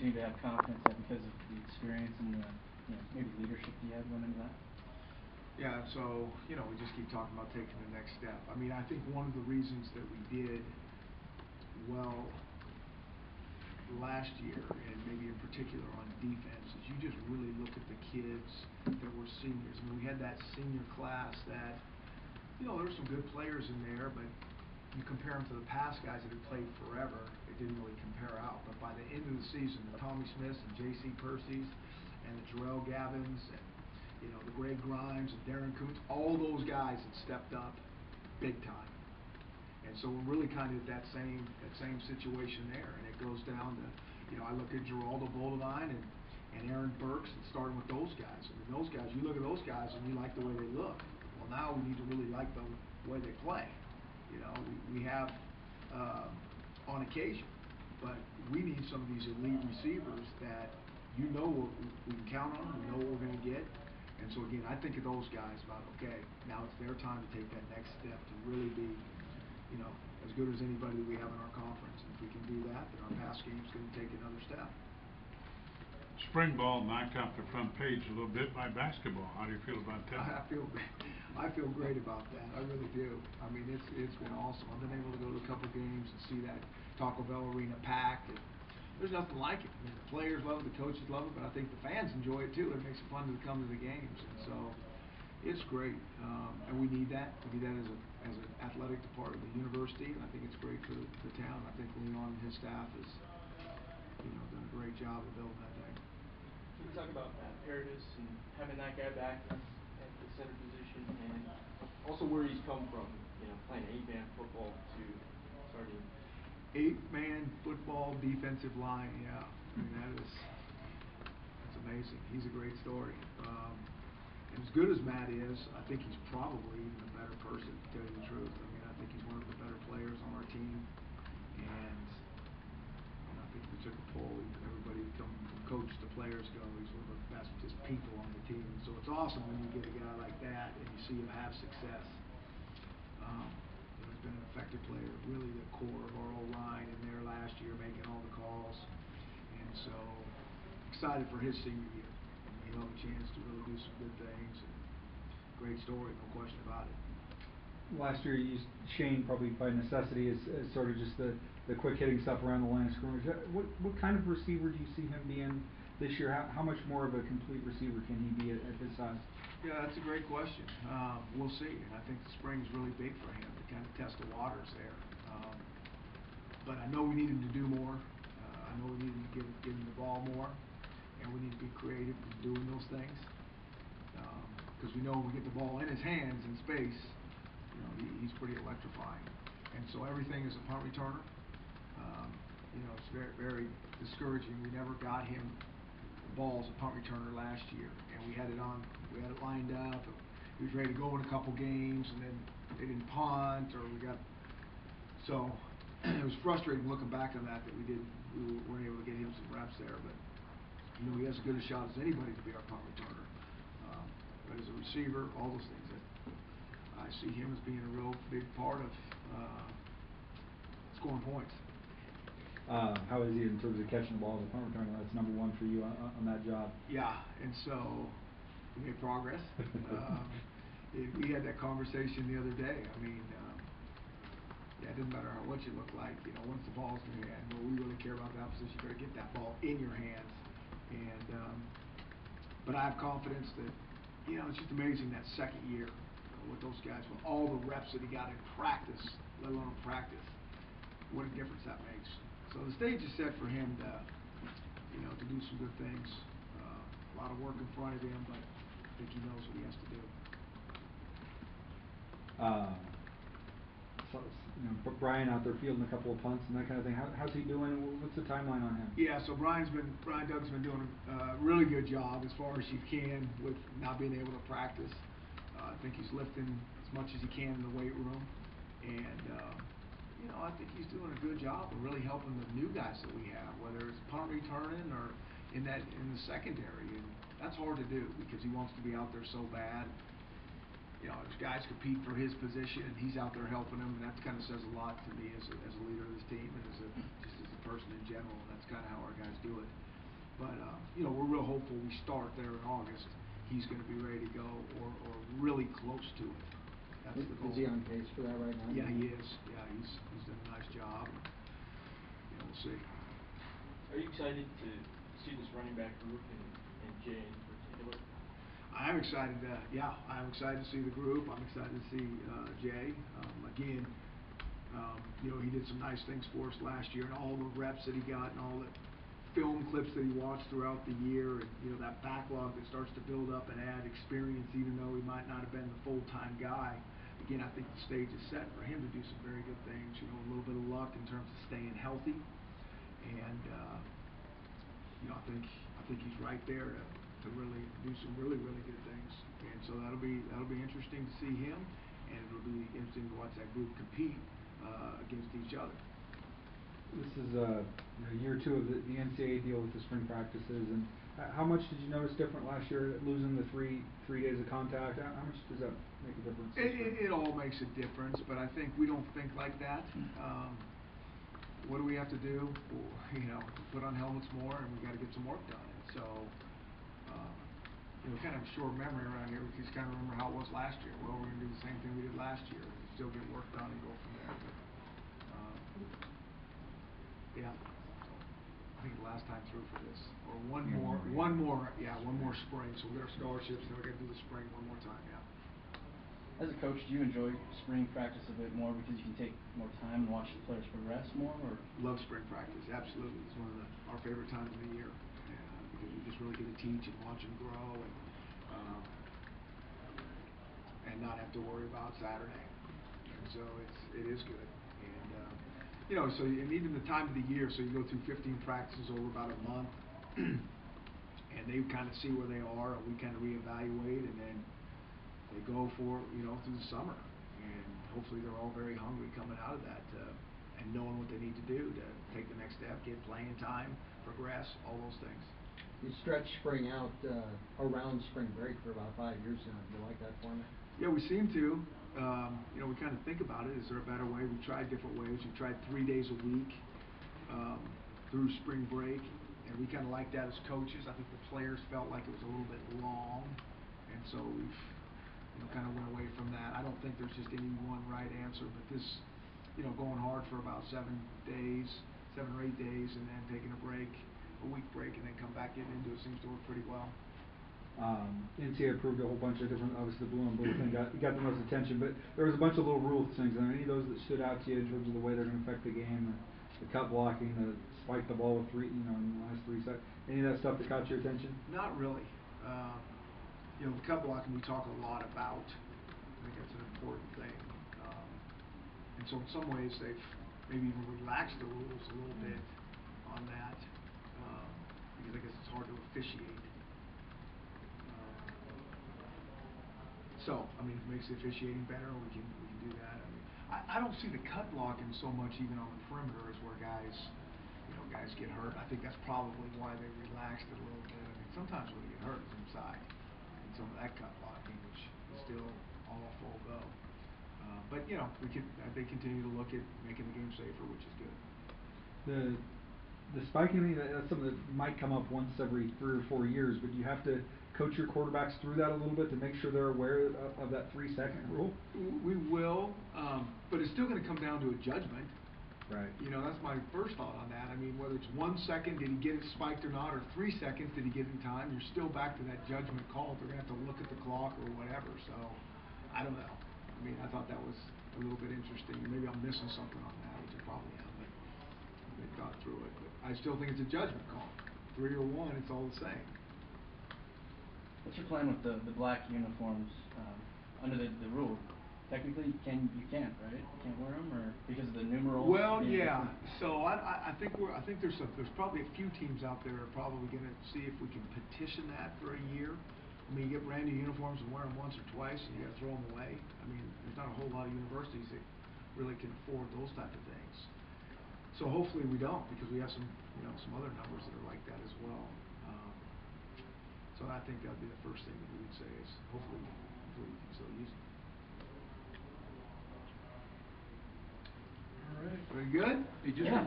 continue to have confidence that because of the experience and the, maybe leadership you had going into that? Yeah, so, we just keep talking about taking the next step. I mean, I think one of the reasons that we did well last year, and maybe in particular on defense, is you just really look at the kids that were seniors. I mean, we had that senior class that, there were some good players in there, but you compare them to the past guys that had played forever, it didn't really compare out. But by the end of the season, the Tommy Smiths and J.C. Percy's and the Jarrell Gavins and, the Greg Grimes and Darren Koontz, all those guys had stepped up big time. And so we're really kind of at that same situation there, and it goes down to, I look at Geraldo Boldevine and Aaron Burks, and starting with those guys. I mean, those guys, you look at those guys and you like the way they look. Well, now we need to really like the way they play. We have on occasion, but we need some of these elite receivers that we can count on, we know what we're going to get. And so again, I think of those guys about, okay, now it's their time to take that next step to really be, as good as anybody that we have in our conference. And if we can do that, then our pass game's going to take another step. Spring ball knocked off the front page a little bit by basketball. How do you feel about that? I feel great about that. I really do. I mean, it's been awesome. I've been able to go to a couple games and see that Taco Bell arena packed. And there's nothing like it. I mean, the players love it, the coaches love it, but I think the fans enjoy it too. It makes it fun to come to the games, and so it's great. And we need that. We need that as an athletic department of the university, and I think it's great for the town. I think Leon and his staff has, done a great job of building that thing. Can you talk about Matt Paradis and having that guy back at the center position, and also where he's come from, playing 8-man football to starting 8-man football defensive line, yeah. I mean, that's amazing. He's a great story. And as good as Matt is, I think he's probably even a better person, to tell you the truth. I mean, I think he's one of the better players on our team. And I think if we took a poll, everybody from coach to players go, he's one of the best just people on the team. So it's awesome when you get a guy like that and you see him have success. He's been an effective player, really the core of our old line in there last year, making all the calls. And so excited for his senior year. He'll have a chance to really do some good things. And great story, no question about it. Last year you used Shane probably by necessity as sort of just the quick hitting stuff around the line of scrimmage. What kind of receiver do you see him being this year? How much more of a complete receiver can he be at his size? Yeah, that's a great question. We'll see. And I think the spring's really big for him to kind of test the waters there. But I know we need him to do more. I know we need him to give him the ball more. And we need to be creative in doing those things. Because we know when we get the ball in his hands in space, he's pretty electrifying. And so everything is a punt returner. It's very, very discouraging. We never got him the ball as a punt returner last year, and we had it lined up. He was ready to go in a couple games, and then they didn't punt, or so it was frustrating looking back on that we weren't able to get him some reps there. But he has as good a shot as anybody to be our punt returner. But as a receiver, all those things, I see him as being a real big part of scoring points. How is he in terms of catching the ball as a punt returner? That's number one for you on that job. Yeah, and so we made progress. We had that conversation the other day. I mean, it doesn't matter what you look like. Once the ball's in your hand, what we really care about that position, you better get that ball in your hands. And but I have confidence that it's just amazing that second year with those guys, with all the reps that he got in practice, let alone practice, what a difference that makes. So the stage is set for him to do some good things. A lot of work in front of him, but I think he knows what he has to do. Brian out there fielding a couple of punts and that kind of thing. How's he doing? What's the timeline on him? Yeah, so Brian Doug's been doing a really good job as far as he can with not being able to practice. I think he's lifting as much as he can in the weight room, and I think he's doing a good job of really helping the new guys that we have, whether it's punt returning or in the secondary. And that's hard to do because he wants to be out there so bad. There's guys compete for his position, and he's out there helping them, and that kind of says a lot to me as a leader of this team and just as a person in general. And that's kind of how our guys do it. But, you know, we're real hopeful we start there in August. He's gonna be ready to go or really close to it. That's the goal. Is he on pace for that right now? Yeah, he is. Yeah, he's done a nice job. You know, we'll see. Are you excited to see this running back group and Jay in particular? I'm excited I'm excited to see the group. I'm excited to see Jay. Again, you know, he did some nice things for us last year, and all the reps that he got and all the film clips that he watched throughout the year, and you know, that backlog that starts to build up and add experience, even though he might not have been the full-time guy. Again, I think the stage is set for him to do some very good things. You know, a little bit of luck in terms of staying healthy, and you know, I think he's right there to really do some really good things. And so that'll be interesting to see him, and it'll be interesting to watch that group compete against each other. This is you know, year 2 of the NCAA deal with the spring practices, and how much did you notice different last year, losing the three days of contact? How much does that make a difference? It all makes a difference, but I think we don't think like that. What do we have to do? Well, you know, put on helmets more, and we got to get some work done. And so, you know, kind of short memory around here. We just kind of remember how it was last year. Well, we're gonna do the same thing we did last year, and still get work done and go from there. But, yeah, I think the last time through for this, or one more spring. So we got our scholarships, then we got to do the spring one more time. Yeah. As a coach, do you enjoy spring practice a bit more because you can take more time and watch the players progress more, or? Love spring practice, absolutely. It's one of our favorite times of the year, because we just really get to teach and watch them grow, and not have to worry about Saturday. And so it is good. And you know, so and even the time of the year, so you go through 15 practices over about a month, and they kind of see where they are, and we kind of reevaluate, and then they go for, you know, through the summer, and hopefully they're all very hungry coming out of that, and knowing what they need to do to take the next step, get playing time, progress, all those things. You stretch spring out around spring break for about 5 years now. Do you like that format? Yeah, we seem to. You know, we kind of think about it. Is there a better way? We've tried different ways. We've tried 3 days a week through spring break, and we kind of like that as coaches. I think the players felt like it was a little bit long, and so we've kind of went away from that. I don't think there's just any one right answer, but this, you know, going hard for about 7 or 8 days, and then taking a week break, and then come back into it seems to work pretty well. NCAA approved a whole bunch of different, obviously the blue and blue thing got the most attention, but there was a bunch of little rule things. Are there any of those that stood out to you in terms of the way they're going to affect the game? The cut blocking, the spike the ball with in the last 3 seconds. Any of that stuff that caught your attention? Not really. You know, the cut blocking we talk a lot about. I think that's an important thing. And so in some ways they've maybe even relaxed the rules a little bit on that, because I guess it's hard to officiate. So, I mean, if it makes the officiating better, we can do that. I mean, I don't see the cut blocking so much even on the perimeter as where guys get hurt. I think that's probably why they relaxed it a little bit. I mean, sometimes when they get hurt, it's inside. And some of that cut blocking, which is still all full go. But, you know, they continue to look at making the game safer, which is good. The spiking, that's something that might come up once every 3 or 4 years, but you have to coach your quarterbacks through that a little bit to make sure they're aware of that 3-second rule? We will, but it's still going to come down to a judgment. Right. You know, that's my first thought on that. I mean, whether it's 1 second, did he get it spiked or not, or 3 seconds, did he get it in time, you're still back to that judgment call. They're going to have to look at the clock or whatever, so I don't know. I mean, I thought that was a little bit interesting. Maybe I'm missing something on that, which I probably am, but they thought through it. But I still think it's a judgment call. 3 or 1, it's all the same. What's your plan with the black uniforms under the rule? Technically, you can't, right? You can't wear them, or because of the numerals? Well, yeah. So I think there's probably a few teams out there are probably going to see if we can petition that for a year. I mean, you get brand new uniforms and wear them once or twice, and you got to throw them away. I mean, there's not a whole lot of universities that really can afford those type of things. So hopefully we don't, because we have some other numbers that are like that as well. So I think that'd be the first thing that we would say is hopefully we can still use them. All right. Very good? Yeah.